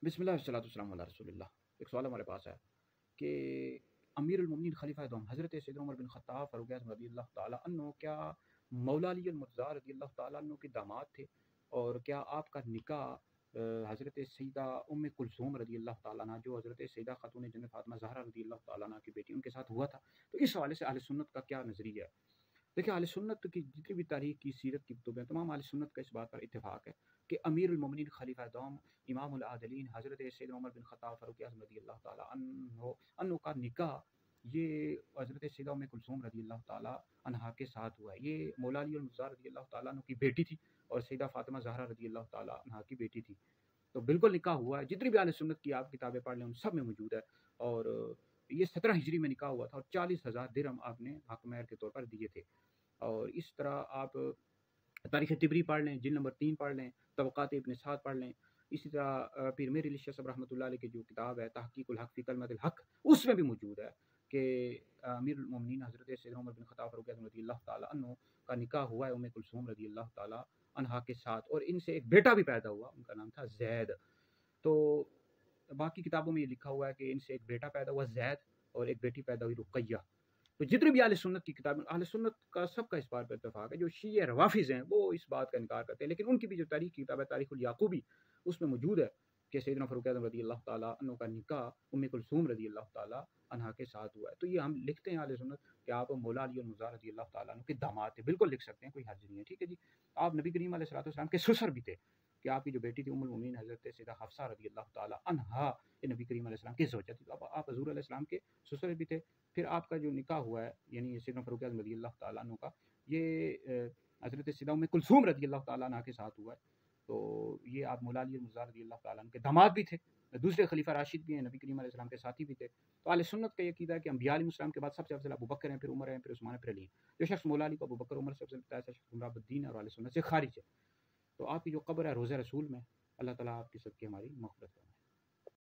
بسم اللہ والصلاۃ والسلام علی رسول اللہ۔ ایک سوال ہمارے پاس ہے کہ امیر المومنین خلیفہ دوم حضرت سیدنا عمر بن خطاب فاروق اعظم رضی اللہ تعالیٰ عنہ کیا مولا علی المرتضیٰ رضی اللہ تعالیٰ عنہ کے داماد تھے؟ اور کیا آپ کا نکاح حضرت سیدہ ام کلثوم رضی اللہ تعالیٰ عنہ جو حضرت سیدہ خاتون جنت فاطمہ زہرا رضی اللہ تعالیٰ عنہ کی بیٹی ان کے ساتھ ہوا تھا؟ تو اس حوالے سے اہل سنت کا کیا نظریہ ہے؟ دیکھیں، اہل سنت کی جتنی بھی تاریخ کی سیرت کی کتب ہیں، تمام اہل سنت کا اس بات پر اتفاق ہے کہ امیر المومنین خلیفہ دوم امام العادلین حضرت سیدنا عمر بن خطاب فاروق اعظم رضی اللہ تعالیٰ عنہ کا نکاح یہ حضرت سیدہ ام کلثوم رضی اللہ تعالیٰ عنہا کے ساتھ ہوا ہے۔ یہ مولا علی المرتضیٰ رضی اللہ تعالیٰ عنہ کی بیٹی تھی اور سیدہ فاطمہ زہرا رضی اللہ تعالیٰ عنہا کی بیٹی تھی۔ تو بالکل نکاح ہوا ہے، جتنی بھی اہل سنت کی آپ کتابیں پڑھ لیں ان سب میں موجود ہے۔ اور یہ 17 ہجری میں نکاح ہوا تھا اور 40,000 درہم آپ نے حق مہر کے طور پر دیے تھے۔ اور اس طرح آپ تاریخ طبری پڑھ لیں، جلد نمبر 3 پڑھ لیں، طبقات ابن سعد پڑھ لیں، اسی طرح پیر میر علی شاہ صاحب رحمۃ اللہ علیہ کی جو کتاب ہے تحقیق الحق فی کلمۃ الحق، اس میں بھی موجود ہے کہ امیر المومنین حضرت سیدنا عمر بن خطاب فاروق اعظم رضی اللہ تعالیٰ عنہ کا نکاح ہوا ہے ام کلثوم رضی اللہ تعالیٰ عنہا کے ساتھ، اور ان سے ایک بیٹا بھی پیدا ہوا، ان کا نام تھا زید۔ تو باقی کتابوں میں یہ لکھا ہوا ہے کہ ان سے ایک بیٹا پیدا ہوا زید اور ایک بیٹی پیدا ہوئی رقیہ۔ تو جتنی بھی اہل سنت کی کتابیں، اہل سنت کا سب کا اس بات پر اتفاق ہے۔ جو شیعہ روافظ ہیں وہ اس بات کا انکار کرتے ہیں، لیکن ان کی بھی جو تاریخ کی کتاب ہے تاریخ الیعقوبی، اس میں موجود ہے کہ سیدنا فاروق اعظم رضی اللہ تعالیٰ عنہ کا نکاح ام کلثوم رضی اللہ تعالیٰ عنہا کے ساتھ ہوا ہے۔ تو یہ ہم لکھتے ہیں اہل سنت کہ آپ مولا علی المرتضیٰ رضی اللہ تعالیٰ عنہ کے داماد تھے، بالکل لکھ سکتے ہیں، کوئی حرج نہیں ہے، ٹھیک ہے جی۔ آپ نبی کریم علیہ الصلوۃ والسلام کے سسر بھی تھے کہ آپ کی جو بیٹی تھی ام المومنین حضرت سیدہ حفصہ رضی اللہ تعالیٰ عنہا یہ نبی کریم علیہ السلام کی زوجہ تھی، تو آپ حضور علیہ السلام کے سسر بھی تھے۔ پھر آپ کا جو نکاح ہوا ہے یعنی سیدنا فاروق اعظم رضی اللہ تعالیٰ عنہ کا، یہ حضرت سیدہ ام کلثوم رضی اللہ تعالیٰ عنہ کے ساتھ ہوا ہے۔ تو یہ آپ مولا علی المرتضیٰ رضی اللہ تعالیٰ عنہ کے داماد بھی تھے، دوسرے خلیفہ راشد بھی ہیں، نبی کریم علیہ السلام کے ساتھی بھی تھے۔ تو اہل سنت کا یہ عقیدہ ہے کہ انبیاء علیہ السلام کے بعد سب سے افضل ابو بکر ہیں، پھر عمر ہیں، پھر عثمان ہیں، پھر علی ہیں۔ جو شخص مولا علی کو ابو بکر عمر سے افضل بتایا ایسا شخص گمراہ بدین ہے اور اہل سنت سے خارج ہے۔ تو آپ کی جو قبر ہے روضہ رسول میں، اللہ تعالیٰ آپ کی سب کی ہماری مغفرت کرے۔